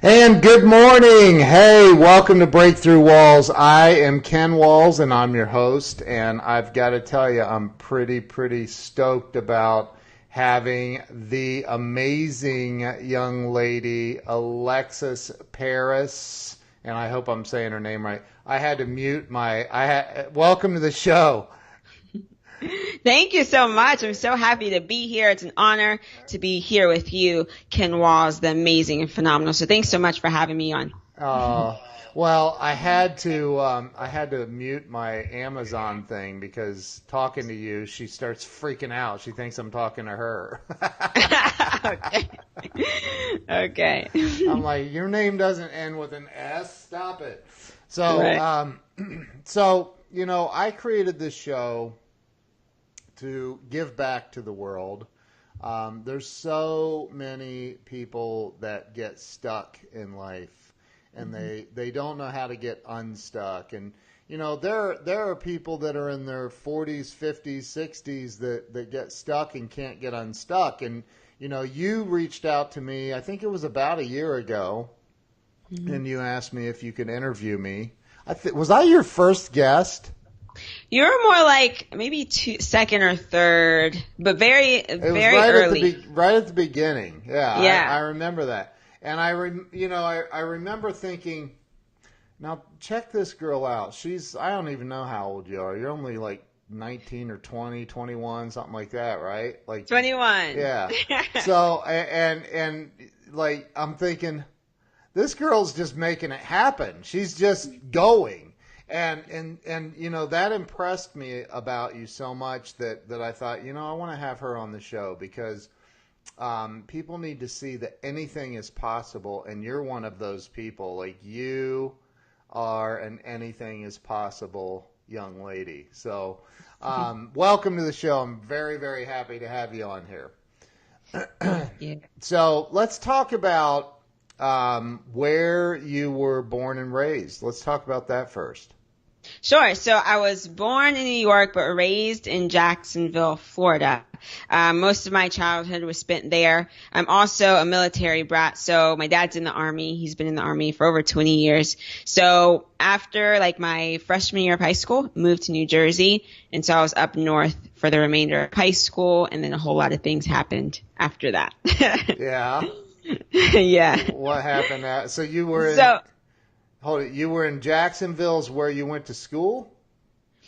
And good morning. Hey, welcome to Breakthrough Walls. I am Ken Walls and I'm your host. And I've got to tell you, I'm pretty stoked about having the amazing young lady, Alexis Paris. And I hope I'm saying her name right. I had to mute welcome to the show. Thank you so much. I'm so happy to be here. It's an honor to be here with you, Ken Walls, the amazing and phenomenal. So thanks so much for having me on. Well, I had to mute my Amazon thing because talking to you, she starts freaking out. She thinks I'm talking to her. Okay. I'm like, your name doesn't end with an S. Stop it. So, Right. I created this show to give back to the world. There's so many people that get stuck in life and they don't know how to get unstuck. And, there are people that are in their 40s, 50s, 60s that get stuck and can't get unstuck. And, you reached out to me, I think it was about a year ago, and you asked me if you could interview me. Was I your first guest? You're more like maybe second or third, but very early. Right at the beginning. Yeah. Yeah. I remember that. And I remember thinking, now check this girl out. I don't even know how old you are. You're only like 19 or 20, 21, something like that, right? Like 21. Yeah. So, and like, I'm thinking, this girl's just making it happen. She's just going. And that impressed me about you so much that I thought, I want to have her on the show because people need to see that anything is possible, and you're one of those people. Like, you are an anything is possible young lady. So welcome to the show. I'm very happy to have you on here. Yeah. So let's talk about where you were born and raised. Let's talk about that first. Sure. So I was born in New York, but raised in Jacksonville, Florida. Most of my childhood was spent there. I'm also a military brat. So my dad's in the Army. He's been in the Army for over 20 years. So after my freshman year of high school, moved to New Jersey. And so I was up north for the remainder of high school. And then a whole lot of things happened after that. Yeah. Yeah. What happened? So you were you were in Jacksonville's where you went to school?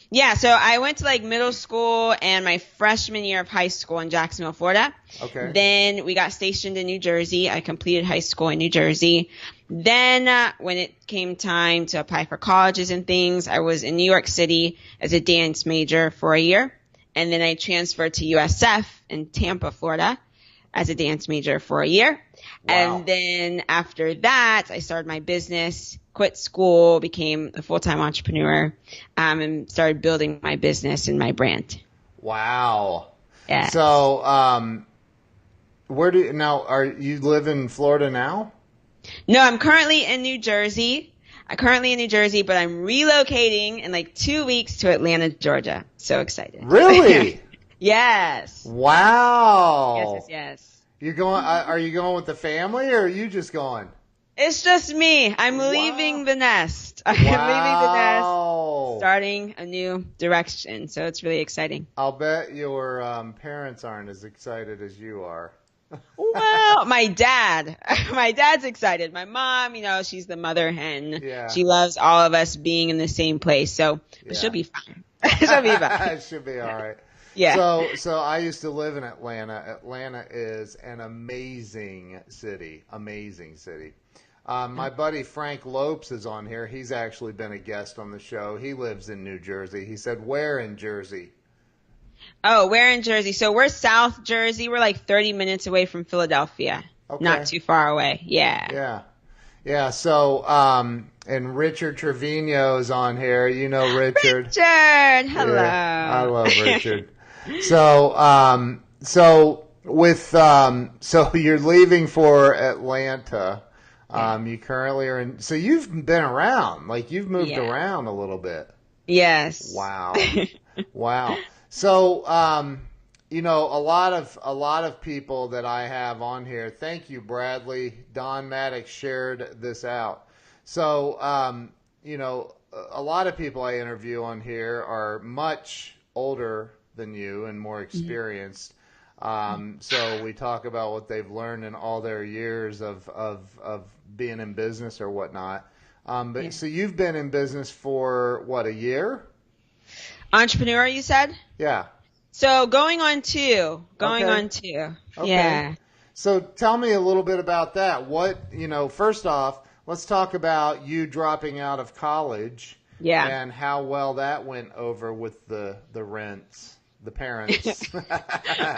Yeah, so I went to middle school and my freshman year of high school in Jacksonville, Florida. Okay. Then we got stationed in New Jersey. I completed high school in New Jersey. Then when it came time to apply for colleges and things, I was in New York City as a dance major for a year. And then I transferred to USF in Tampa, Florida as a dance major for a year. Wow. And then after that, I started my business, quit school, became a full-time entrepreneur, and started building my business and my brand. Wow. Yeah. So, are you live in Florida now? No, I'm currently in New Jersey. But I'm relocating in 2 weeks to Atlanta, Georgia. So excited. Really? Yes. Wow. Yes. You're going? Are you going with the family, or are you just going? It's just me. I'm leaving the nest. I'm leaving the nest, starting a new direction. So it's really exciting. I'll bet your parents aren't as excited as you are. Well, my dad's excited. My mom, she's the mother hen. Yeah. She loves all of us being in the same place. So she'll be fine. She'll be fine. It should be all right. Yeah. So I used to live in Atlanta. Atlanta is an amazing city. Amazing city. My buddy Frank Lopes is on here. He's actually been a guest on the show. He lives in New Jersey. He said, where in Jersey? Oh, where in Jersey? So we're South Jersey. We're 30 minutes away from Philadelphia. Okay. Not too far away. Yeah. Yeah. So, and Richard Trevino is on here. You know Richard. Richard, hello. Yeah, I love Richard. So you're leaving for Atlanta. You currently are in. So you've been around. You've moved around a little bit. Yes. Wow. Wow. So a lot of people that I have on here. Thank you, Bradley. Don Maddox shared this out. So, a lot of people I interview on here are much older than you and more experienced. So we talk about what they've learned in all their years of being in business or whatnot. So you've been in business for what, a year? Entrepreneur, you said? Yeah. So going on two. Okay. Yeah. So tell me a little bit about that. First off, let's talk about you dropping out of college. Yeah. And how well that went over with the parents.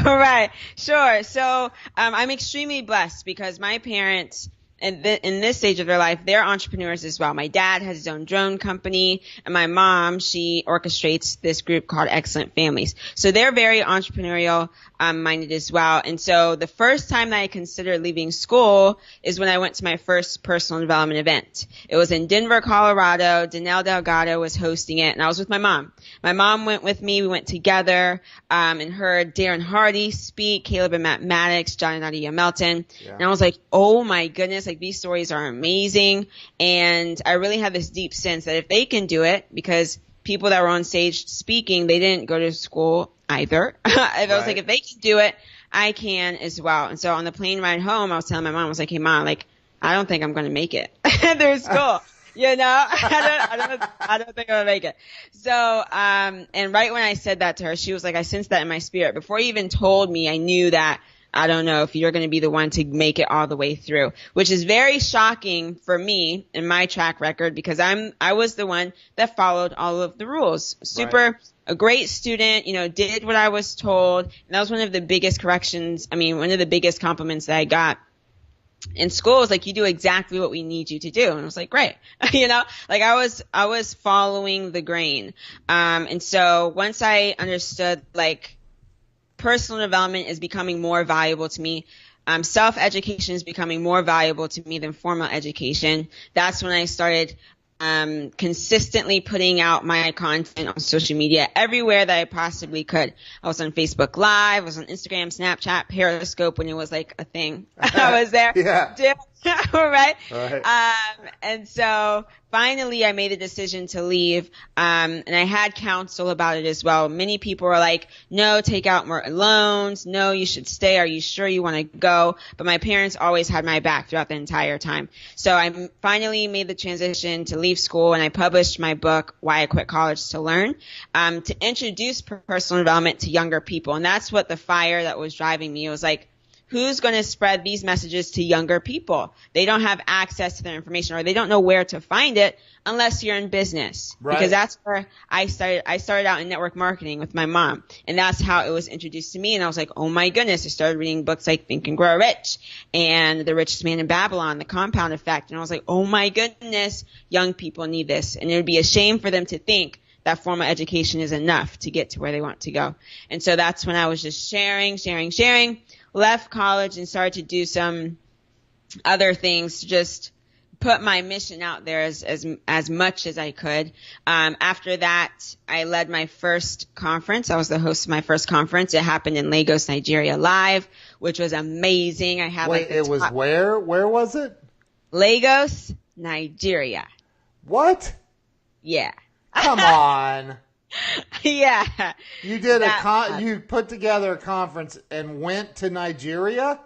All right. Sure. So I'm extremely blessed because my parents, in this stage of their life, they're entrepreneurs as well. My dad has his own drone company, and my mom, she orchestrates this group called Excellent Families. So they're very entrepreneurial minded as well. And so the first time that I considered leaving school is when I went to my first personal development event. It was in Denver, Colorado. Danelle Delgado was hosting it, and I was with my mom. My mom went with me. We went together and heard Darren Hardy speak, Caleb and Matt Maddox, John and Nadia Melton. Yeah. And I was like, oh my goodness, like these stories are amazing. And I really had this deep sense that if they can do it, because people that were on stage speaking, they didn't go to school either. I was like, if they can do it, I can as well. And so on the plane ride home, I was telling my mom, I was like, hey mom, like, I don't think I'm going to make it through school. I don't think I'm going to make it. So, and right when I said that to her, she was like, I sensed that in my spirit. Before you even told me, I knew that I don't know if you're going to be the one to make it all the way through, which is very shocking for me in my track record because I was the one that followed all of the rules. A great student, did what I was told. And that was one of the biggest one of the biggest compliments that I got in school was like, you do exactly what we need you to do. And I was like, great. Like I was following the grain. And so once I understood like personal development is becoming more valuable to me, self-education is becoming more valuable to me than formal education, that's when I started consistently putting out my content on social media everywhere that I possibly could. I was on Facebook Live, I was on Instagram, Snapchat, Periscope when it was like a thing. I was there. Yeah. Right. And so finally I made a decision to leave. And I had counsel about it as well. Many people were like, no, take out more loans. No, you should stay. Are you sure you want to go? But my parents always had my back throughout the entire time. So I finally made the transition to leave school, and I published my book, Why I Quit College to Learn, to introduce personal development to younger people. And that's what the fire that was driving me. It was like, who's going to spread these messages to younger people? They don't have access to their information, or they don't know where to find it unless you're in business. Right. Because that's where I started. I started out in network marketing with my mom, and that's how it was introduced to me. And I was like, oh my goodness. I started reading books like Think and Grow Rich and The Richest Man in Babylon, The Compound Effect. And I was like, oh my goodness, young people need this. And it would be a shame for them to think that formal education is enough to get to where they want to go. And so that's when I was just sharing, left college and started to do some other things to just put my mission out there as much as I could. After that, I led my first conference. I was the host of my first conference. It happened in Lagos, Nigeria live, which was amazing. I had was where? Where was it? Lagos, Nigeria. What? Yeah. Come on. Yeah. You did you put together a conference and went to Nigeria?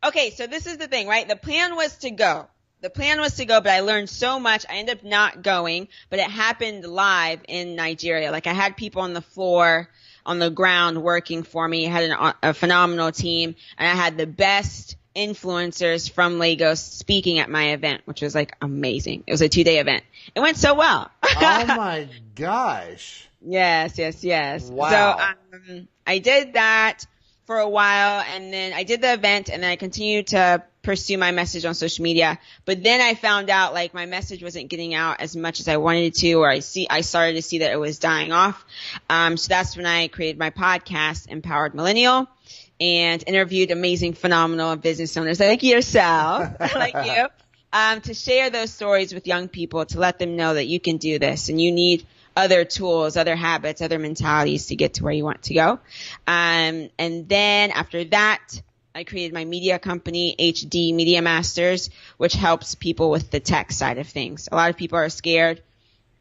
Okay, so this is the thing, right? The plan was to go, but I learned so much. I ended up not going, but it happened live in Nigeria. Like I had people on the floor, on the ground working for me. I had a phenomenal team, and I had the best influencers from Lagos speaking at my event, which was like amazing. It was a 2-day event. It went so well. Oh my gosh. Yes. Wow. So I did that for a while, and then I did the event, and then I continued to pursue my message on social media. But then I found out like my message wasn't getting out as much as I wanted it to, or I started to see that it was dying off. So that's when I created my podcast, Empowered Millennial, and interviewed amazing, phenomenal business owners like yourself, like you, to share those stories with young people, to let them know that you can do this, and you need other tools, other habits, other mentalities to get to where you want to go. And then after that, I created my media company, HD Media Masters, which helps people with the tech side of things. A lot of people are scared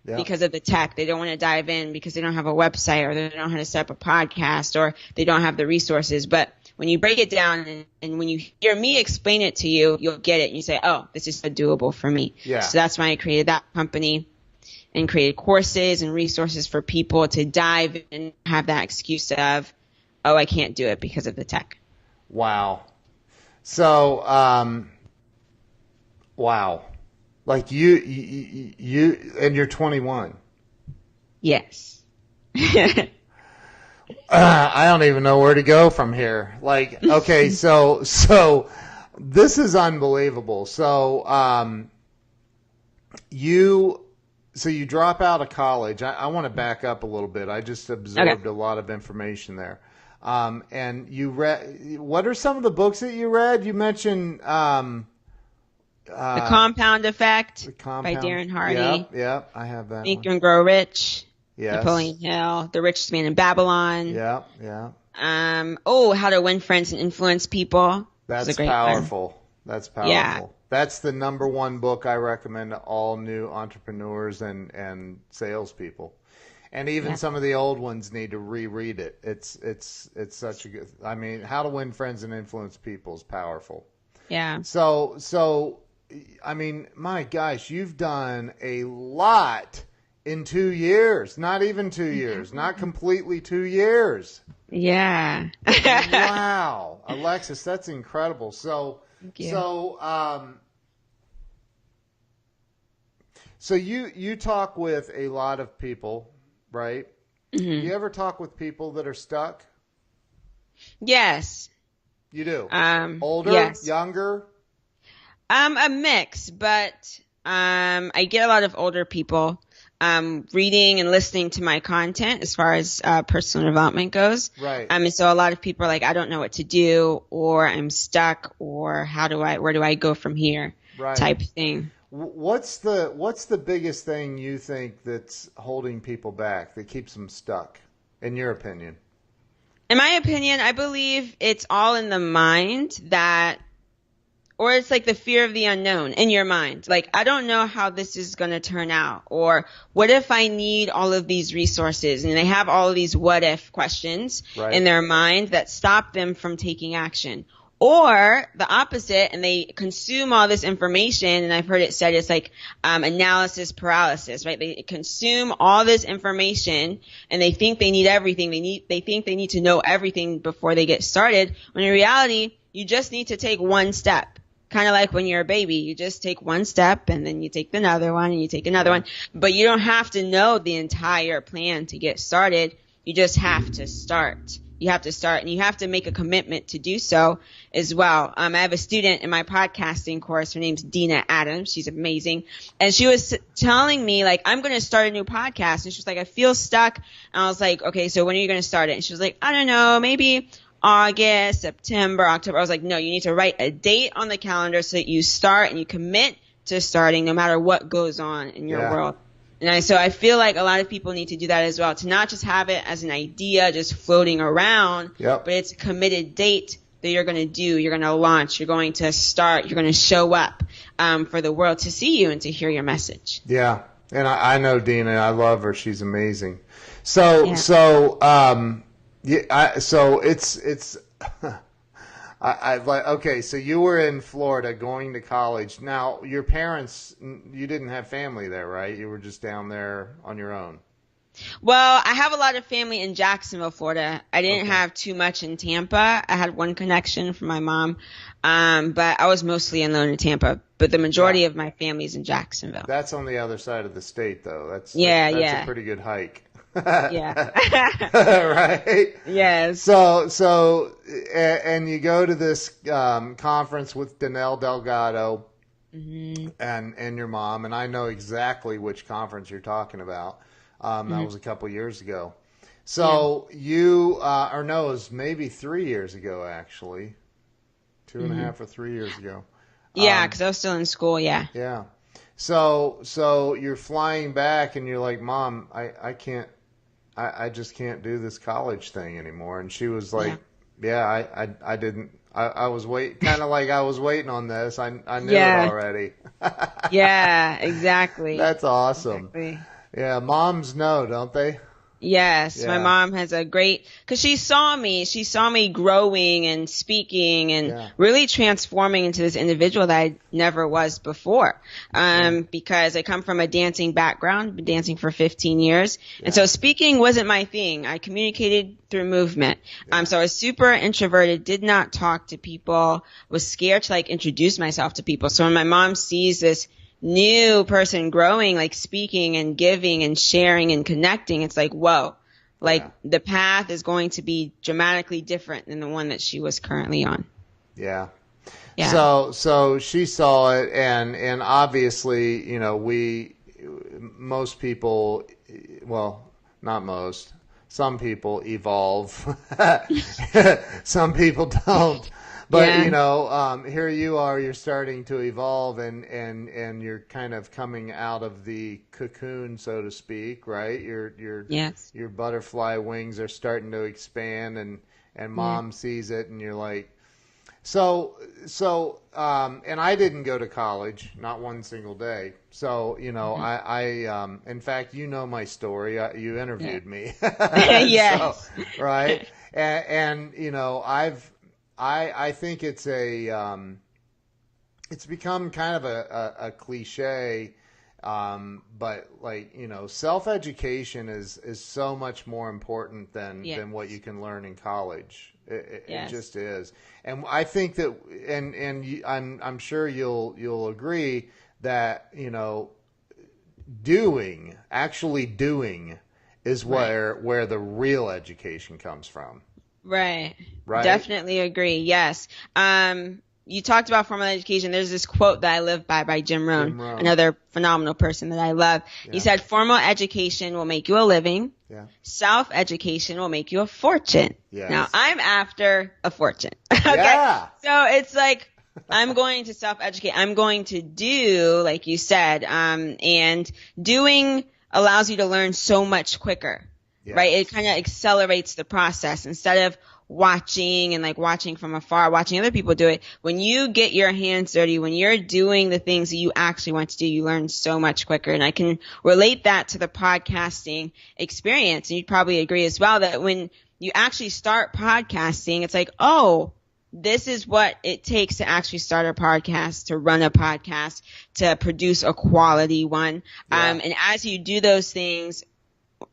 because of the tech. They don't want to dive in because they don't have a website, or they don't know how to set up a podcast, or they don't have the resources. But when you break it down and when you hear me explain it to you, you'll get it. And you say, oh, this is doable for me. Yeah. So that's why I created that company and created courses and resources for people to dive in and have that excuse of, oh, I can't do it because of the tech. Wow. So, wow. Like you, and you're 21. Yes. I don't even know where to go from here. Like, okay, so this is unbelievable. So, you drop out of college. I want to back up a little bit. I just absorbed a lot of information there. And you read, what are some of the books that you read? You mentioned, The Compound Effect by Darren Hardy. Yep, I have that. Think and Grow Rich. Yes. Napoleon Hill. The Richest Man in Babylon. Yeah. How to Win Friends and Influence People. That's powerful. One. That's powerful. Yeah. That's the number one book I recommend to all new entrepreneurs and salespeople. And even some of the old ones need to reread it. It's such a good. I mean, How to Win Friends and Influence People is powerful. Yeah. So I mean, my gosh, you've done a lot in 2 years. Not even 2 years. Not completely 2 years. Yeah. Wow, Alexis, that's incredible. So you talk with a lot of people, right? Mm-hmm. Do you ever talk with people that are stuck? Yes. You do? Older? Yes. Younger? A mix, but I get a lot of older people reading and listening to my content as far as personal development goes. Right. And so a lot of people are like, I don't know what to do, or I'm stuck, or where do I go from here? Right. Type thing. What's the biggest thing you think that's holding people back, that keeps them stuck, in your opinion? In my opinion, I believe it's all in the mind or it's like the fear of the unknown in your mind. Like, I don't know how this is going to turn out, or what if I need all of these resources, and they have all of these what if questions in their mind that stop them from taking action. Or the opposite, and they consume all this information, and I've heard it said it's like analysis paralysis, right? They consume all this information, and they think they need everything. They think they need to know everything before they get started, when in reality, you just need to take one step. Kind of like when you're a baby, you just take one step, and then you take another one, and you take another one. But you don't have to know the entire plan to get started. You just have to start. You have to start, and you have to make a commitment to do so as well. I have a student in my podcasting course. Her name's Dina Adams. She's amazing. And she was telling me, like, I'm going to start a new podcast. And she was like, I feel stuck. And I was like, okay, so when are you going to start it? And she was like, I don't know, maybe August, September, October. I was like, no, you need to write a date on the calendar so that you start and you commit to starting no matter what goes on in your world. And so I feel like a lot of people need to do that as well, to not just have it as an idea just floating around, but it's a committed date that you're going to do, you're going to launch, you're going to start, you're going to show up for the world to see you and to hear your message. Yeah, and I know Dina. I love her. She's amazing. So it's I like, okay, so you were in Florida going to college. Now, your parents, you didn't have family there, right? You were just down there on your own. Well, I have a lot of family in Jacksonville, Florida. I didn't have too much in Tampa. I had one connection from my mom, but I was mostly alone in Tampa. But the majority of my family is in Jacksonville. That's on the other side of the state, though. That's a pretty good hike. Yeah. Right? Yes. So, and you go to this conference with Danelle Delgado and your mom, and I know exactly which conference you're talking about. That was a couple years ago. So you, or no, it was maybe 3 years ago, actually. 2.5 or 3 years ago. Yeah, because I was still in school, Yeah. So you're flying back and you're like, Mom, I can't, I just can't do this college thing anymore. And she was like, yeah, I didn't, I was kind of like I was waiting on this. I knew it already. Yeah, exactly. That's awesome. Exactly. Yeah, moms know, don't they? Yes, my mom has because she saw me growing and speaking and really transforming into this individual that I never was before. Because I come from a dancing background, been dancing for 15 years. And so speaking wasn't my thing. I communicated through movement. So I was super introverted, did not talk to people, was scared to like introduce myself to people. So when my mom sees this new person growing, like speaking and giving and sharing and connecting, it's like, whoa, like the path is going to be dramatically different than the one that she was currently on. Yeah. So she saw it, and obviously, you know, most people, well, not most, some people evolve, some people don't. But you know, here you are. You're starting to evolve, and you're kind of coming out of the cocoon, so to speak, right? Your butterfly wings are starting to expand, and Mom sees it, and you're like, so. And I didn't go to college, not one single day. So you know, I in fact, you know my story. You interviewed me. Yes. So, right, and you know, I think it's it's become kind of a cliche, but like, you know, self-education is so much more important than what you can learn in college. It just is. And I think that, I'm sure you'll agree that, you know, actually doing is where the real education comes from. Right. Definitely agree. Yes. You talked about formal education. There's this quote that I live by Jim Rohn, another phenomenal person that I love. Yeah. He said, formal education will make you a living. Yeah. Self-education will make you a fortune. Yes. Now, I'm after a fortune. Okay. Yeah. So it's like, I'm going to self-educate. I'm going to do, like you said, and doing allows you to learn so much quicker. Yes. Right? It kind of accelerates the process instead of watching from afar, watching other people do it. When you get your hands dirty, when you're doing the things that you actually want to do, you learn so much quicker. And I can relate that to the podcasting experience. And you'd probably agree as well that when you actually start podcasting, it's like, oh, this is what it takes to actually start a podcast, to run a podcast, to produce a quality one. Yeah. And as you do those things,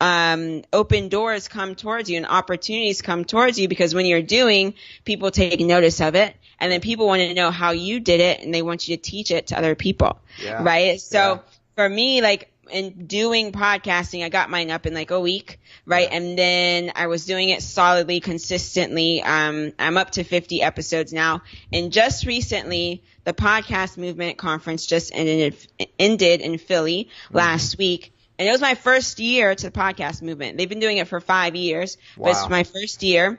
open doors come towards you and opportunities come towards you, because when you're doing, people take notice of it, and then people want to know how you did it, and they want you to teach it to other people. Yeah. Right. So for me, like in doing podcasting, I got mine up in like a week. Right. Yeah. And then I was doing it solidly, consistently. I'm up to 50 episodes now. And just recently, the Podcast Movement Conference just ended in Philly last week. And it was my first year to the podcast movement. They've been doing it for 5 years. Wow. But it's my first year.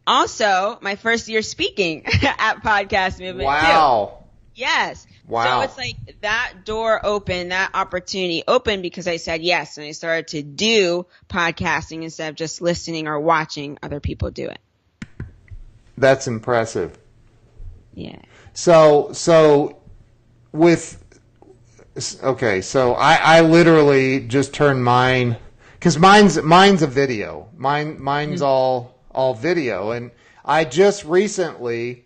Also, my first year speaking at Podcast Movement too. Yes. Wow. So it's like that door opened, that opportunity opened because I said yes. And I started to do podcasting instead of just listening or watching other people do it. That's impressive. Yeah. So I literally just turned mine, because mine's a video. Mine's all video, and I just recently,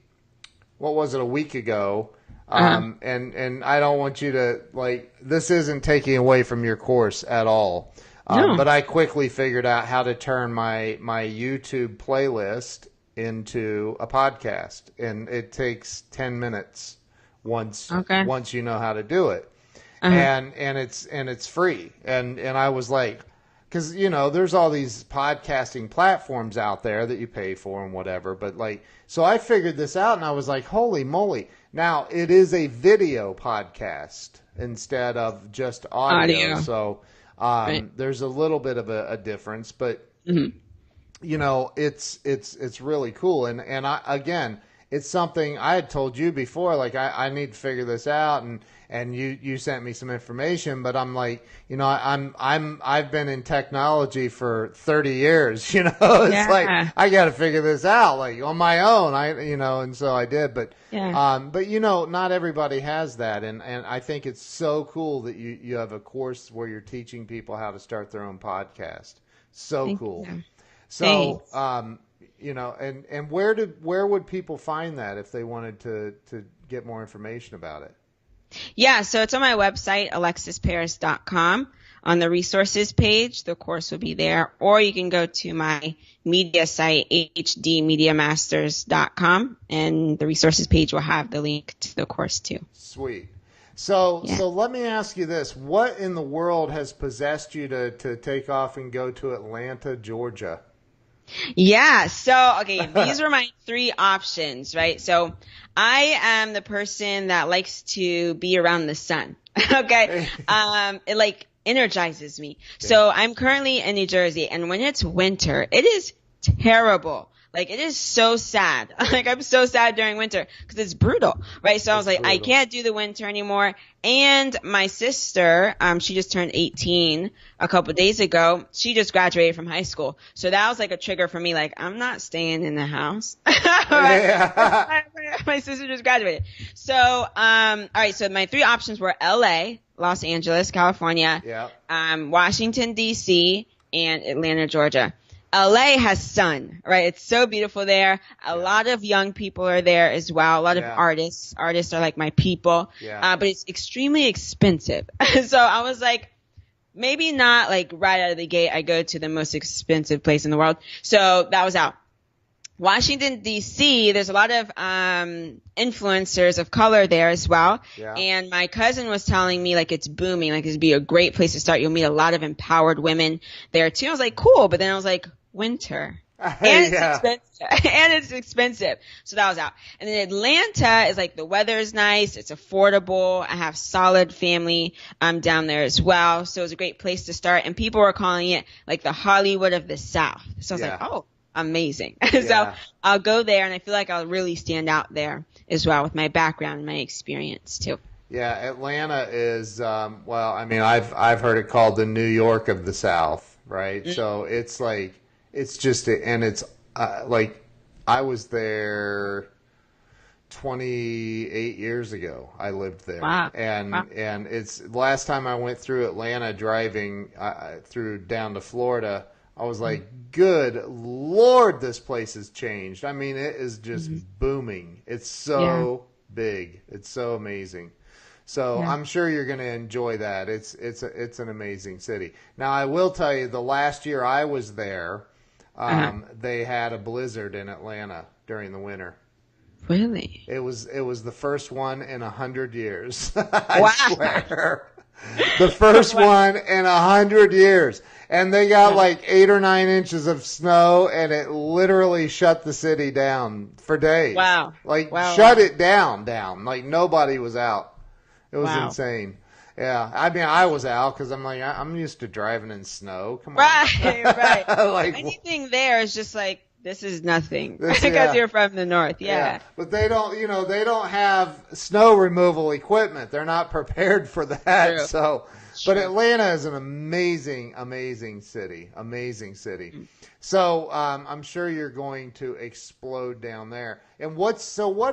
what was it, a week ago? And I don't want you to, like, this isn't taking away from your course at all. No. But I quickly figured out how to turn my YouTube playlist into a podcast, and it takes 10 minutes once you know how to do it. And it's free. And I was like, because, you know, there's all these podcasting platforms out there that you pay for and whatever. But like, so I figured this out, and I was like, holy moly. Now it is a video podcast instead of just audio. So there's a little bit of a difference, but you know, it's really cool. And I, again, it's something I had told you before, like I need to figure this out, and you sent me some information, but I'm like, I've been in technology for 30 years, it's like I got to figure this out like on my own, and so I did, but not everybody has that, and I think it's so cool that you have a course where you're teaching people how to start their own podcast. So Thank cool. you. So, Thanks. and where would people find that if they wanted to get more information about it? Yeah, so it's on my website, alexisparis.com. On the resources page, the course will be there. Or you can go to my media site, hdmediamasters.com, and the resources page will have the link to the course too. Sweet. So let me ask you this. What in the world has possessed you to take off and go to Atlanta, Georgia? Yeah. So, okay, these were my three options, right? So I am the person that likes to be around the sun. Okay. It like energizes me. Okay. So I'm currently in New Jersey, and when it's winter, it is terrible. Like, it is so sad. Like, I'm so sad during winter because it's brutal, right? So I was like, brutal. I can't do the winter anymore. And my sister, she just turned 18 a couple of days ago. She just graduated from high school. So that was like a trigger for me. Like, I'm not staying in the house. My sister just graduated. So, all right. So my three options were LA, Los Angeles, California, Washington, D.C., and Atlanta, Georgia. LA has sun, right? It's so beautiful there. A lot of young people are there as well. A lot of artists. Artists are like my people. But it's extremely expensive. So I was like, maybe not like right out of the gate I go to the most expensive place in the world. So that was out. Washington, D.C., there's a lot of influencers of color there as well. Yeah. And my cousin was telling me, like, it's booming. Like, it'd be a great place to start. You'll meet a lot of empowered women there, too. I was like, cool. But then I was like, winter. And it's expensive. So that was out. And then Atlanta is like, the weather is nice. It's affordable. I have solid family down there as well. So it was a great place to start. And people were calling it like the Hollywood of the South. So I was like, oh. Amazing. So I'll go there, and I feel like I'll really stand out there as well with my background and my experience too. Yeah, Atlanta is I've heard it called the New York of the South, right? Mm-hmm. So it's like like I was there 28 years ago. I lived there. Wow. And it's last time I went through Atlanta driving through down to Florida, I was like, good Lord, this place has changed. I mean, it is just booming. It's so big. It's so amazing. So I'm sure you're going to enjoy that. It's an amazing city. Now, I will tell you, the last year I was there, they had a blizzard in Atlanta during the winter. Really? It was the first one in 100 years. I swear. The first one in 100 years. And they got like 8 or 9 inches of snow, and it literally shut the city down for days. Wow. Shut it down. Like, nobody was out. It was insane. Yeah. I mean, I was out because I'm like, I'm used to driving in snow. Come on. Right. Like, anything there is just like, this is nothing because you're from the north. Yeah. But they don't have snow removal equipment. They're not prepared for that. True. So, but Atlanta is an amazing, amazing city. Amazing city. Mm-hmm. So, I'm sure you're going to explode down there. And what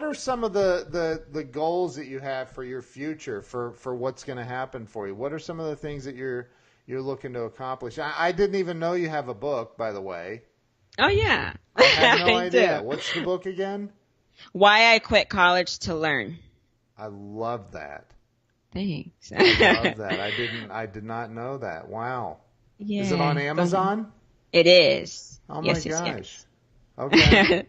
are some of the goals that you have for your future, for what's going to happen for you? What are some of the things that you're looking to accomplish? I didn't even know you have a book, by the way. Oh, yeah. I had no idea. Do. What's the book again? Why I Quit College to Learn. I love that. Thanks. I love that. I did not know that. Wow. Yeah. Is it on Amazon? It is. Oh my gosh. Yes. Okay.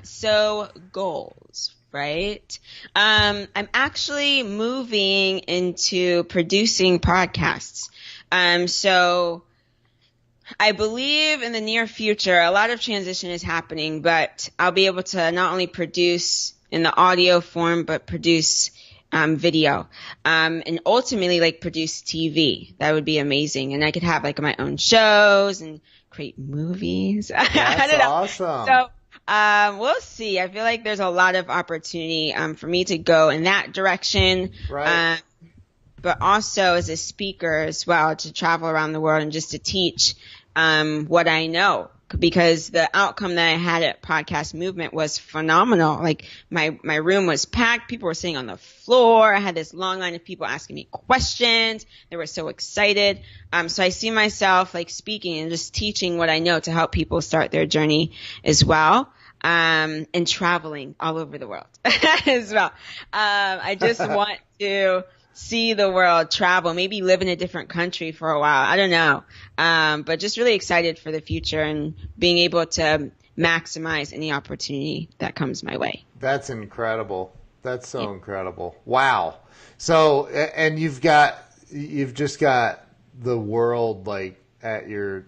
So goals, right? I'm actually moving into producing podcasts. So I believe in the near future, a lot of transition is happening, but I'll be able to not only produce in the audio form, but produce video, and ultimately like produce TV. That would be amazing. And I could have like my own shows and create movies. That's awesome. So We'll see. I feel like there's a lot of opportunity for me to go in that direction. Right. But also as a speaker as well, to travel around the world and just to teach what I know. Because the outcome that I had at Podcast Movement was phenomenal. Like my room was packed. People were sitting on the floor. I had this long line of people asking me questions. They were so excited. So I see myself like speaking and just teaching what I know to help people start their journey as well. And traveling all over the world as well. I just want to see the world, travel, maybe live in a different country for a while. I don't know. But just really excited for the future and being able to maximize any opportunity that comes my way. That's incredible. That's so Yeah. incredible. Wow. So, and you've just got the world like at your,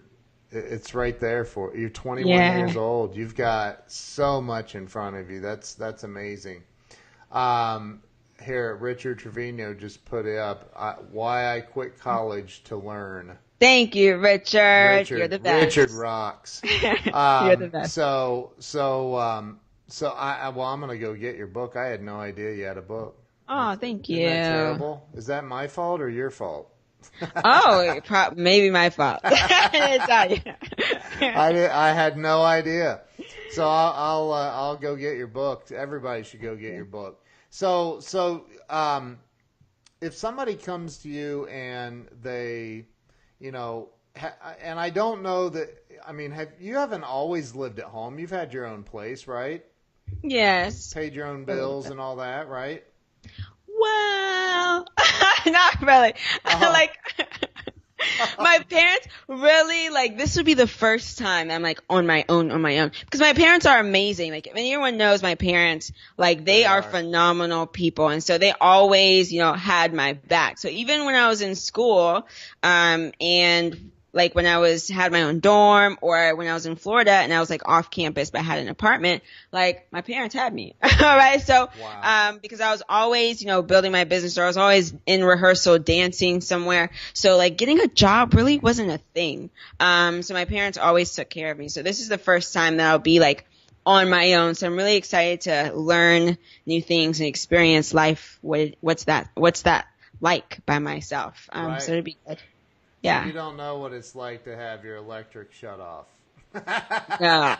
it's right there for you're 21 Yeah. years old. You've got so much in front of you. That's amazing. Here, Richard Trevino just put it up. Why I quit college to learn. Thank you, Richard. You're the best. Richard rocks. You're the best. So I'm gonna go get your book. I had no idea you had a book. Oh, thank you. Isn't that terrible? Is that my fault or your fault? Oh, maybe my fault. It's not you. I had no idea. So I'll go get your book. Everybody should go get your book. So if somebody comes to you and they, and I don't know that. I mean, you haven't always lived at home. You've had your own place, right? Yes. Paid your own bills and all that, right? Well, not really. Like, my parents really, like, this would be the first time I'm, like, on my own. Because my parents are amazing. Like, if anyone knows my parents, like, they are phenomenal people. And so they always, had my back. So even when I was in school, and like when I had my own dorm, or when I was in Florida and I was like off campus but had an apartment, like my parents had me. All right. So, Wow. because I was always, building my business, or I was always in rehearsal dancing somewhere. So like getting a job really wasn't a thing. So my parents always took care of me. So this is the first time that I'll be like on my own. So I'm really excited to learn new things and experience life. What's that like by myself? Right. So it'd be good. Yeah. You don't know what it's like to have your electric shut off. No.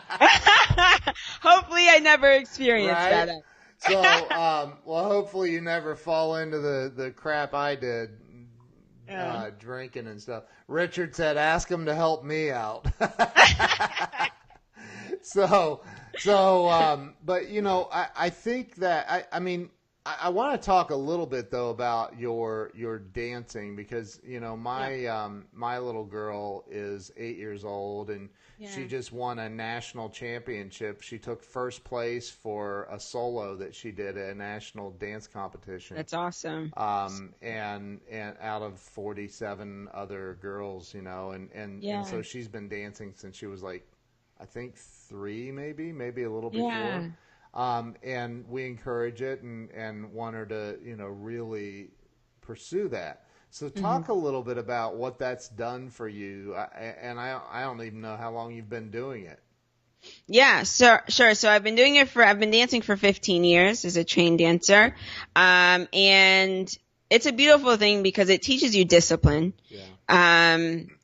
Hopefully I never experienced Right? that. So, well, hopefully you never fall into the crap I did, drinking and stuff. Richard said, ask him to help me out. But I think that, I want to talk a little bit though about your dancing, because my little girl is 8 years old and she just won a national championship. She took first place for a solo that she did at a national dance competition. That's awesome. And out of 47 other girls, and so she's been dancing since she was like, I think 3, maybe a little before. Yeah. And we encourage it and want her to, really pursue that. So talk a little bit about what that's done for you. I don't even know how long you've been doing it. Yeah, sure. So I've been dancing for 15 years as a trained dancer. And it's a beautiful thing because it teaches you discipline. Yeah.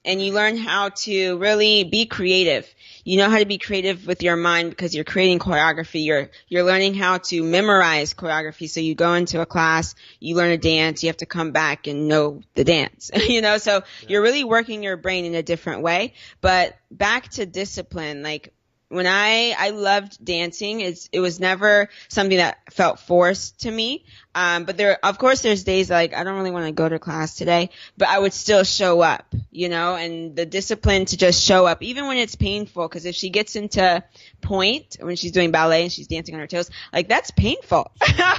And you learn how to really be creative. You know how to be creative with your mind because you're creating choreography. You're learning how to memorize choreography. So you go into a class, you learn a dance, you have to come back and know the dance, so you're really working your brain in a different way. But back to discipline, like when I loved dancing, it was never something that felt forced to me. But of course there's days like I don't really want to go to class today, but I would still show up, and the discipline to just show up, even when it's painful. Cause if she gets into point when she's doing ballet and she's dancing on her toes, like that's painful,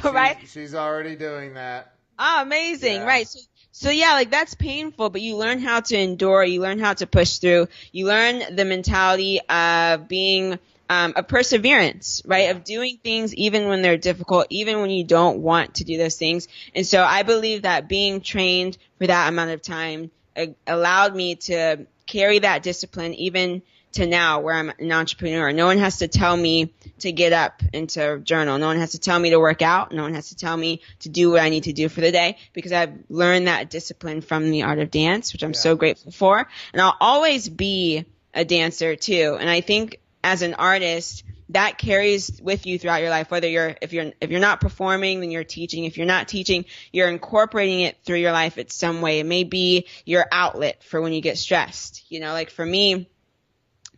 right? She's already doing that. Oh, amazing. Yeah. Right. So yeah, like that's painful, but you learn how to endure, you learn how to push through, you learn the mentality of being a perseverance, right? Of doing things even when they're difficult, even when you don't want to do those things. And so I believe that being trained for that amount of time allowed me to carry that discipline even to now where I'm an entrepreneur. No one has to tell me to get up and to journal. No one has to tell me to work out. No one has to tell me to do what I need to do for the day, because I've learned that discipline from the art of dance, which I'm so grateful for. And I'll always be a dancer too. And I think as an artist, that carries with you throughout your life, whether if you're not performing, then you're teaching. If you're not teaching, you're incorporating it through your life in some way. It may be your outlet for when you get stressed. Like for me,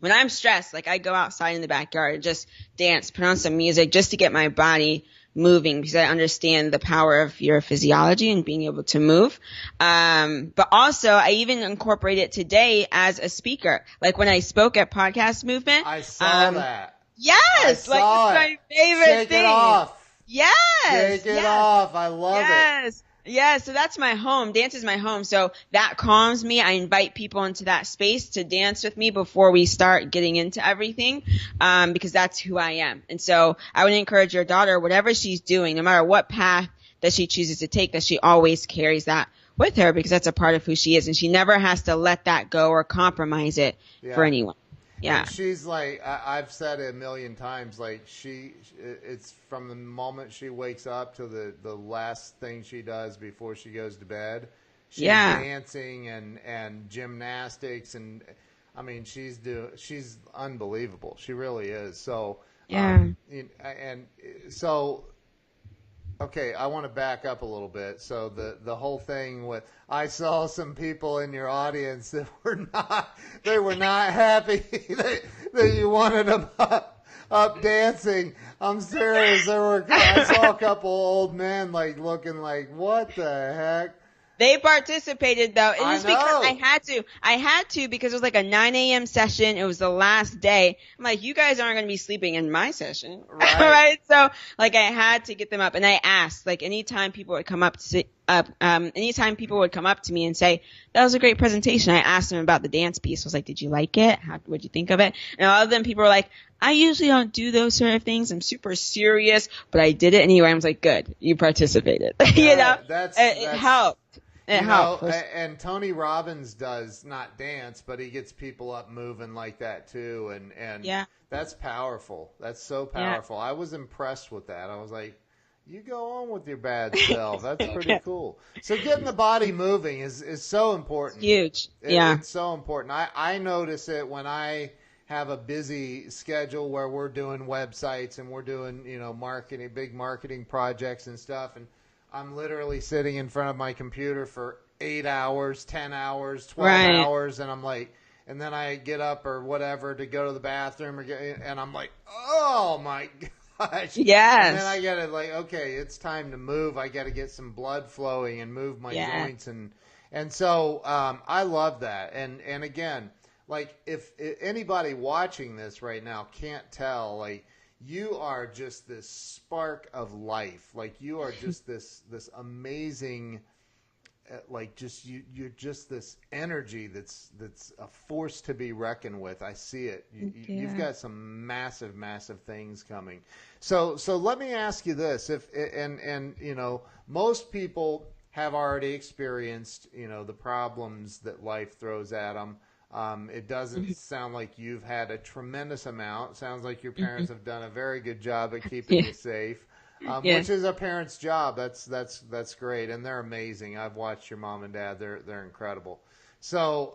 when I'm stressed, like I go outside in the backyard and just dance, put on some music just to get my body moving, because I understand the power of your physiology and being able to move. But also I even incorporate it today as a speaker. Like when I spoke at Podcast Movement. I saw that. Yes, like it's my favorite thing. Shake it off. Yes. Shake it off. I love it. Yes. So that's my home. Dance is my home. So that calms me. I invite people into that space to dance with me before we start getting into everything, because that's who I am. And so I would encourage your daughter, whatever she's doing, no matter what path that she chooses to take, that she always carries that with her, because that's a part of who she is. And she never has to let that go or compromise it for anyone. Yeah. And she's like, I've said it a million times, like it's from the moment she wakes up to the last thing she does before she goes to bed. She's dancing and gymnastics, and I mean, she's unbelievable. She really is. So, okay, I want to back up a little bit. So the whole thing with, I saw some people in your audience that were not happy that you wanted them up dancing. I'm serious. I saw a couple old men like looking like, what the heck? They participated though. It was because I had to because it was like a 9 a.m. session. It was the last day. I'm like, you guys aren't going to be sleeping in my session. Right. Right. So like I had to get them up, and I asked, like anytime people would come up to me and say, that was a great presentation, I asked them about the dance piece. I was like, did you like it? What'd you think of it? And a lot of them, people were like, I usually don't do those sort of things. I'm super serious, but I did it anyway. I was like, good, you participated. It helped. It helped. And Tony Robbins does not dance, but he gets people up moving like that too. And that's powerful. That's so powerful. I was impressed with that. I was like, you go on with your bad self. That's pretty cool. So getting the body moving is so important. Huge. It's so important. I notice it when I have a busy schedule where we're doing websites and we're doing, big marketing projects and stuff. And I'm literally sitting in front of my computer for 8 hours, 10 hours, 12 hours. And I'm like, and then I get up or whatever to go to the bathroom and I'm like, oh my gosh. Yes. And then I get it like, okay, it's time to move. I got to get some blood flowing and move my joints. And so, I love that. And again, like if anybody watching this right now can't tell, like, you are just this spark of life. Like you are just this amazing, like you're just this energy that's a force to be reckoned with. I see it. You've got some massive, massive things coming. So let me ask you this: most people have already experienced, the problems that life throws at them. It doesn't sound like you've had a tremendous amount. It sounds like your parents have done a very good job at keeping you safe, which is a parent's job. That's great, and they're amazing. I've watched your mom and dad; they're incredible. So,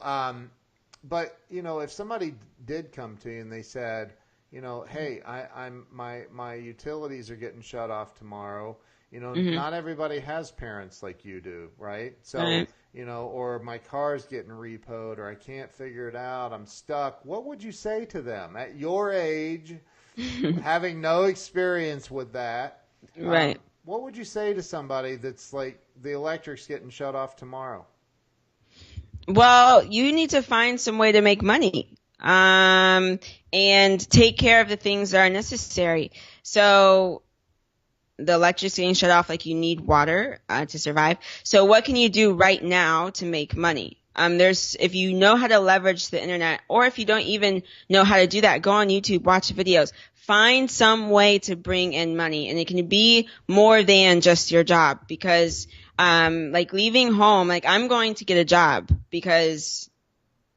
but if somebody did come to you and they said, hey, my utilities are getting shut off tomorrow. Not everybody has parents like you do, right? So. Or my car's getting repoed, or I can't figure it out, I'm stuck. What would you say to them at your age, having no experience with that? Right. What would you say to somebody that's like, the electric's getting shut off tomorrow? Well, you need to find some way to make money, and take care of the things that are necessary. So the electric's getting shut off, like you need water to survive. So what can you do right now to make money? If you know how to leverage the internet, or if you don't even know how to do that, go on YouTube, watch videos, find some way to bring in money. And it can be more than just your job, because like leaving home, like I'm going to get a job because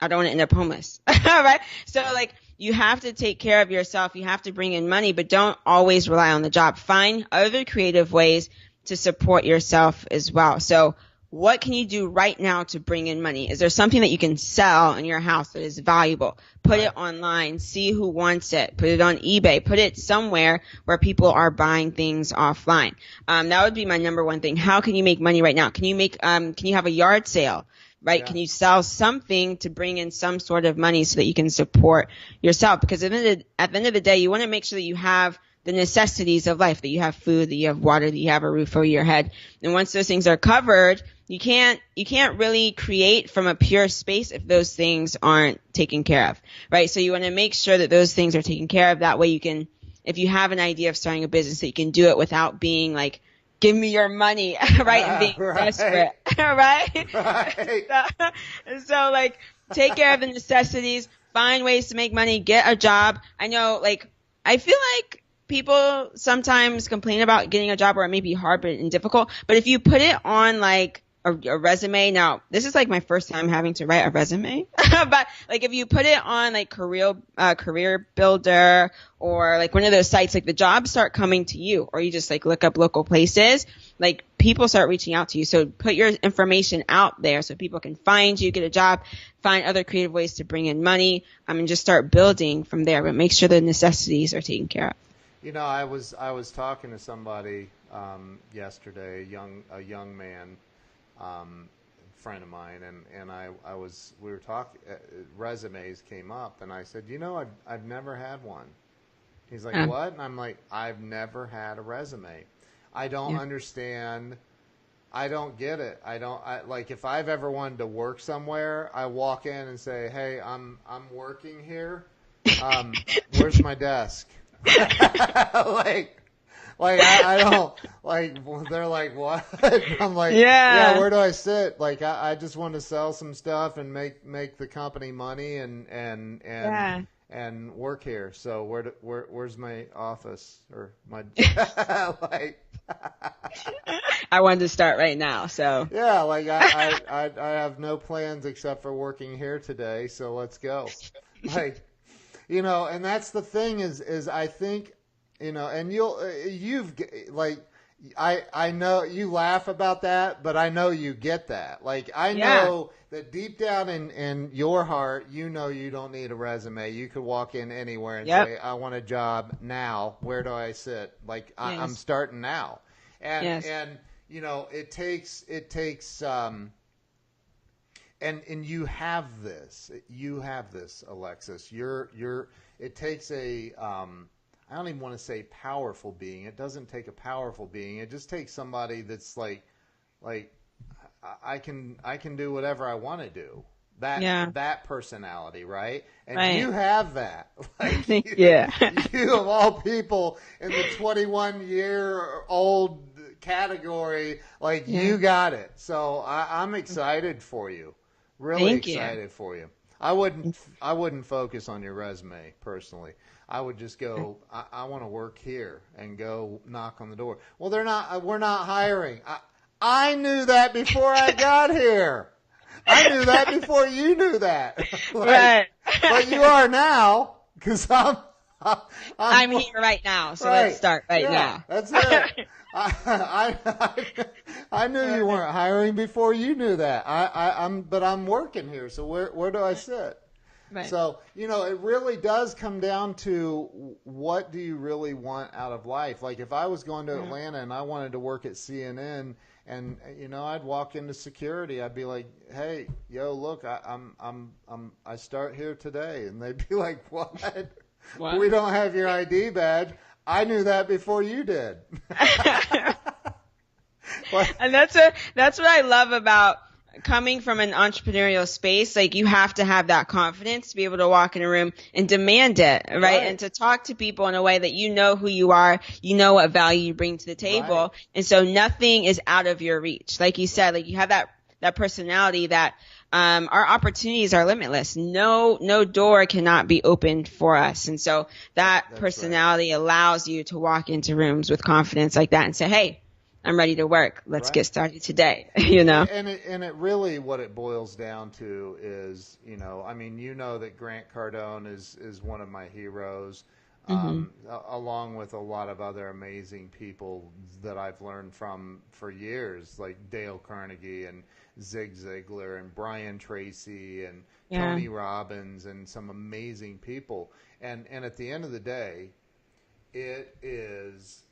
I don't want to end up homeless. Right? So like you have to take care of yourself. You have to bring in money, but don't always rely on the job. Find other creative ways to support yourself as well. So what can you do right now to bring in money? Is there something that you can sell in your house that is valuable? Put it online, see who wants it, put it on eBay, put it somewhere where people are buying things offline. That would be my number one thing. How can you make money right now? Can you have a yard sale? Right? Yeah. Can you sell something to bring in some sort of money so that you can support yourself? Because at the end of the day, you want to make sure that you have the necessities of life, that you have food, that you have water, that you have a roof over your head. And once those things are covered, you can't really create from a pure space if those things aren't taken care of, right? So you want to make sure that those things are taken care of. That way you can, if you have an idea of starting a business, that you can do it without being like, give me your money, right? And being desperate, right? Right. So like, take care of the necessities, find ways to make money, get a job. I know, like, I feel like people sometimes complain about getting a job where it may be hard and difficult, but if you put it on like a resume, now this is like my first time having to write a resume, but like if you put it on like career builder or like one of those sites, like the jobs start coming to you, or you just like look up local places, like people start reaching out to you. So put your information out there so people can find you, get a job, find other creative ways to bring in money, and just start building from there, but make sure the necessities are taken care of. You know, I was talking to somebody yesterday, a young man, friend of mine, and we were talking. Resumes came up, and I said, you know, I've never had one. He's like, what? And I'm like, I've never had a resume. I don't understand. I don't get it. Like if I've ever wanted to work somewhere, I walk in and say, hey, I'm working here. Where's my desk? like I don't like. They're like, what? I'm like, yeah. Where do I sit? Like I just want to sell some stuff and make the company money and work here. So where's my office or my like? I wanted to start right now, so yeah. Like I have no plans except for working here today. So let's go. Like. You know, and that's the thing is I think, you know, and you've like, I know you laugh about that, but I know you get that. Like, I know that deep down in your heart, you know, you don't need a resume. You could walk in anywhere and say, I want a job now. Where do I sit? Like, I'm starting now. And, you know, it takes, and you have this, Alexis. It takes a, I don't even want to say powerful being. It doesn't take a powerful being. It just takes somebody that's like I can do whatever I want to do. That personality, right? And you have that. Like, you of all people in the 21-year-old category, like you got it. So I'm excited for you. Really excited for you. I wouldn't focus on your resume personally. I would just go, I want to work here and go knock on the door. Well, we're not hiring. I knew that before I got here. I knew that before you knew that. Right. But you are now, because I'm here right now. So let's start now. That's it. I knew you weren't hiring before you knew that. But I'm working here. So where do I sit? Right. So, you know, it really does come down to what do you really want out of life? Like if I was going to Atlanta and I wanted to work at CNN and, you know, I'd walk into security, I'd be like, hey, yo, look, I start here today. And they'd be like, what? We don't have your ID badge. I knew that before you did. And that's what I love about coming from an entrepreneurial space. Like you have to have that confidence to be able to walk in a room and demand it, right? And to talk to people in a way that you know who you are, you know what value you bring to the table. Right. And so nothing is out of your reach. Like you said, like you have that personality that our opportunities are limitless. No door cannot be opened for us. And so that's personality allows you to walk into rooms with confidence like that and say, hey, I'm ready to work. Let's Right. get started today. You know? And it really, what it boils down to is, I mean, that Grant Cardone is one of my heroes, Hmm. along with a lot of other amazing people that I've learned from for years, like Dale Carnegie and Zig Ziglar and Brian Tracy and Yeah. Tony Robbins and some amazing people. And at the end of the day, it is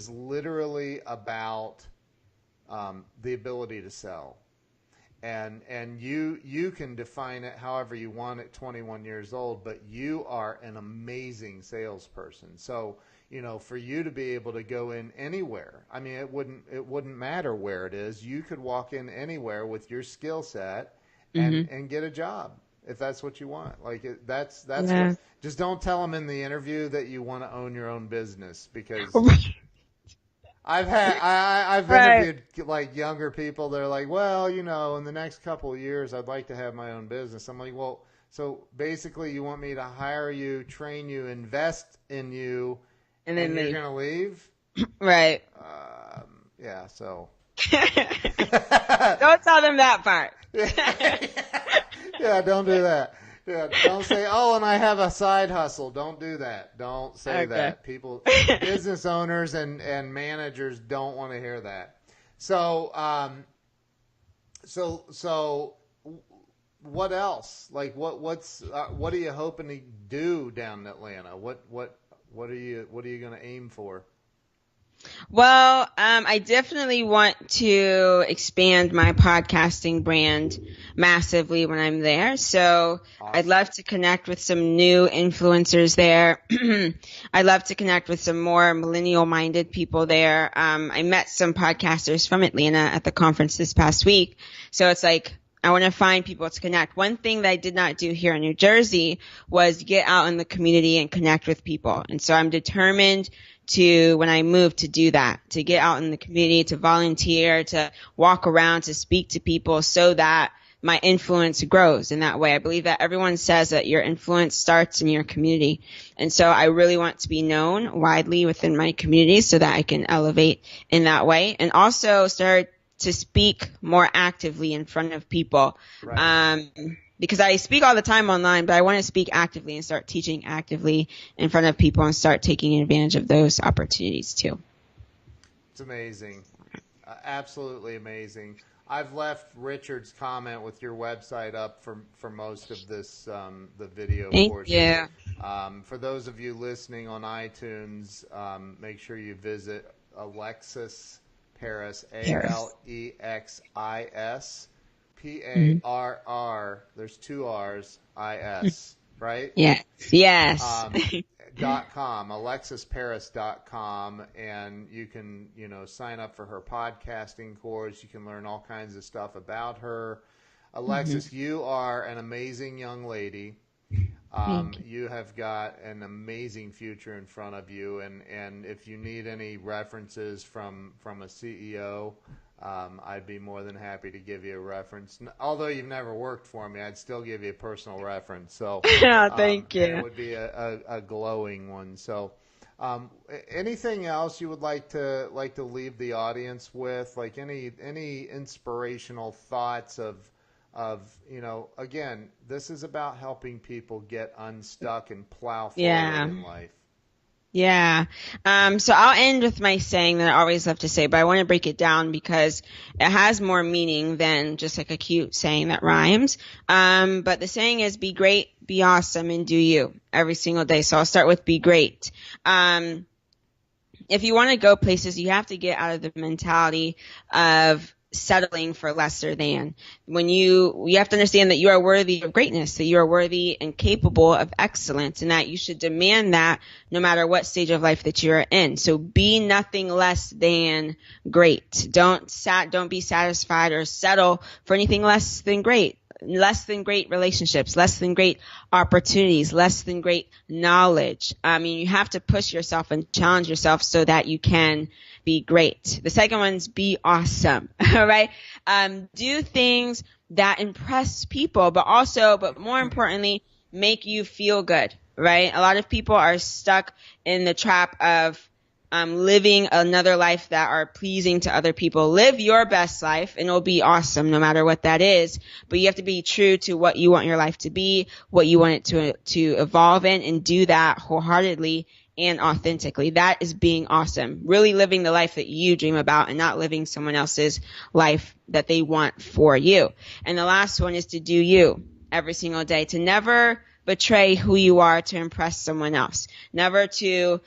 literally about the ability to sell, and you can define it however you want at 21 years old, but you are an amazing salesperson. So for you to be able to go in anywhere, I mean, it wouldn't matter where it is. You could walk in anywhere with your skill set Hmm. and get a job if that's what you want. Like that's Yeah. what. Just don't tell them in the interview that you want to own your own business, because I've Right. interviewed like younger people. They're like, well, in the next couple of years, I'd like to have my own business. I'm like, well, so basically, you want me to hire you, train you, invest in you, And then you're leave. gonna leave? Right. Yeah. So Don't tell them that part. yeah, don't do that. Yeah, don't say, oh, and I have a side hustle. Don't do that. Don't say Okay. that. People, business owners and managers don't want to hear that. So, so what else? Like, what are you hoping to do down in Atlanta? What are you going to aim for? Well, I definitely want to expand my podcasting brand massively when I'm there. So Awesome. I'd love to connect with some new influencers there. I'd love to connect with some more millennial-minded people there. I met some podcasters from Atlanta at the conference this past week. So it's like, I want to find people to connect. One thing that I did not do here in New Jersey was get out in the community and connect with people. And so I'm determined to, when I move, to do that, to get out in the community, to volunteer, to walk around, to speak to people so that my influence grows in that way. I believe that everyone says that your influence starts in your community. And so I really want to be known widely within my community so that I can elevate in that way, and also start to speak more actively in front of people. Right. Because I speak all the time online, but I want to speak actively and start teaching actively in front of people and start taking advantage of those opportunities too. It's amazing. Absolutely amazing. I've left Richard's comment with your website up for most of this, the video Thank portion. you. For those of you listening on iTunes, make sure you visit Alexis Paris, Alexis Parr. There's two R's, IS, right? Yes. Yes. .com, alexisparis.com, and you can, sign up for her podcasting course. You can learn all kinds of stuff about her. Alexis, you are an amazing young lady. You have got an amazing future in front of you, and if you need any references from a CEO, I'd be more than happy to give you a reference. Although you've never worked for me, I'd still give you a personal reference. So, Thank you. it would be a glowing one. So, anything else you would like to leave the audience with? Like any inspirational thoughts of again, this is about helping people get unstuck and plow forward in life. Yeah. So I'll end with my saying that I always love to say, but I want to break it down because it has more meaning than just like a cute saying that rhymes. But the saying is, be great, be awesome, and do you every single day. So I'll start with be great. If you want to go places, you have to get out of the mentality of settling for lesser than. When you have to understand that you are worthy of greatness, that you are worthy and capable of excellence, and that you should demand that no matter what stage of life that you are in. So be nothing less than great. Don't be satisfied or settle for anything less than great. Less than great relationships, less than great opportunities, less than great knowledge. You have to push yourself and challenge yourself so that you can be great. The second one's be awesome. All right. Do things that impress people, but more importantly, make you feel good. Right. A lot of people are stuck in the trap of living another life that are pleasing to other people. Live your best life and it'll be awesome no matter what that is. But you have to be true to what you want your life to be, what you want it to evolve in, and do that wholeheartedly and authentically. That is being awesome. Really living the life that you dream about and not living someone else's life that they want for you. And the last one is to do you every single day, to never betray who you are to impress someone else, never to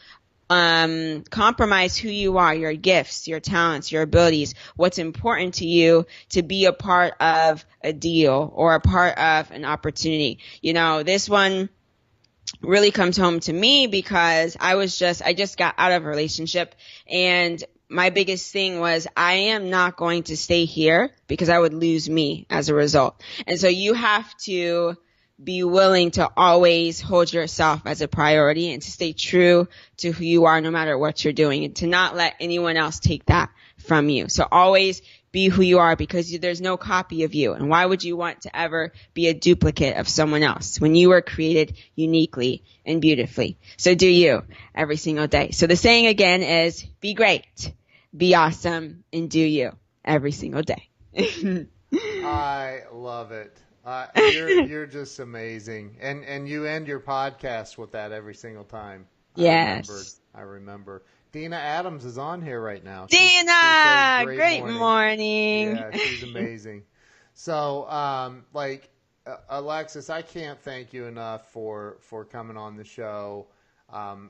compromise who you are, your gifts, your talents, your abilities, what's important to you to be a part of a deal or a part of an opportunity. This one really comes home to me because I just got out of a relationship, and my biggest thing was I am not going to stay here because I would lose me as a result. And so you have to be willing to always hold yourself as a priority and to stay true to who you are no matter what you're doing, and to not let anyone else take that from you. So always be who you are, because there's no copy of you. And why would you want to ever be a duplicate of someone else when you were created uniquely and beautifully? So do you every single day. So the saying again is be great, be awesome, and do you every single day. I love it. You're just amazing. And you end your podcast with that every single time. Yes. I remember. Dina Adams is on here right now. Dina, she great morning. Yeah, she's amazing. So, Alexis, I can't thank you enough for coming on the show.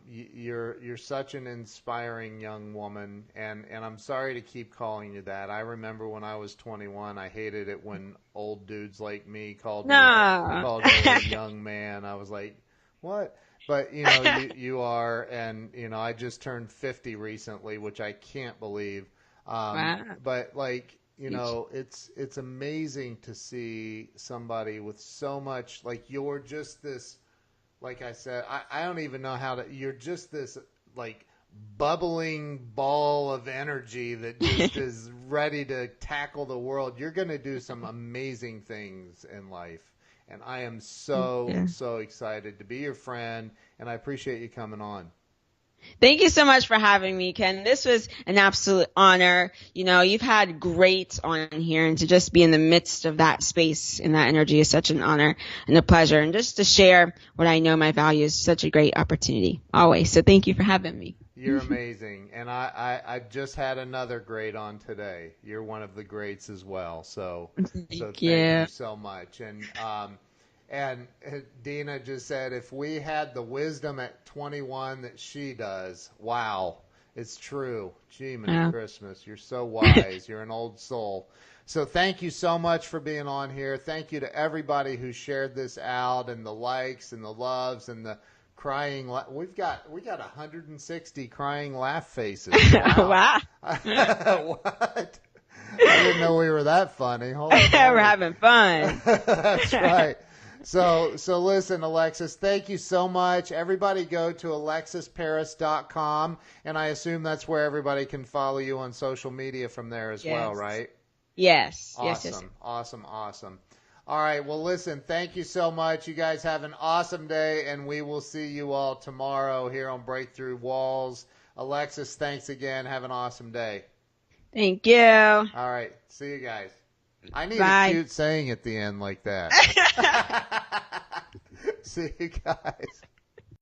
You're such an inspiring young woman, and I'm sorry to keep calling you that. I remember when I was 21, I hated it when old dudes like me called me a young man. I was like, what? But you are, and I just turned 50 recently, which I can't believe. Wow. But it's amazing to see somebody with so much, like, you're just this. Like I said, I don't even know you're just this, like, bubbling ball of energy that just is ready to tackle the world. You're going to do some amazing things in life. And I am so excited to be your friend, and I appreciate you coming on. Thank you so much for having me, Ken. This was an absolute honor. You've had greats on here, and to just be in the midst of that space and that energy is such an honor and a pleasure. And just to share what I know, my value, is such a great opportunity always. So thank you for having me. You're amazing. And I just had another great on today. You're one of the greats as well. So thank you so much. And Dina just said, if we had the wisdom at 21 that she does, wow, it's true. Gee, Christmas, you're so wise. You're an old soul. So thank you so much for being on here. Thank you to everybody who shared this out, and the likes and the loves and the crying. We got 160 crying laugh faces. Wow. What? I didn't know we were that funny. We're having fun. That's right. So listen, Alexis, thank you so much. Everybody go to alexisparis.com, and I assume that's where everybody can follow you on social media from there as well, right? Yes. Awesome. Yes. Awesome. All right. Well, listen, thank you so much. You guys have an awesome day, and we will see you all tomorrow here on Breakthrough Walls. Alexis, thanks again. Have an awesome day. Thank you. All right. See you guys. I need a cute saying at the end like that. See you guys.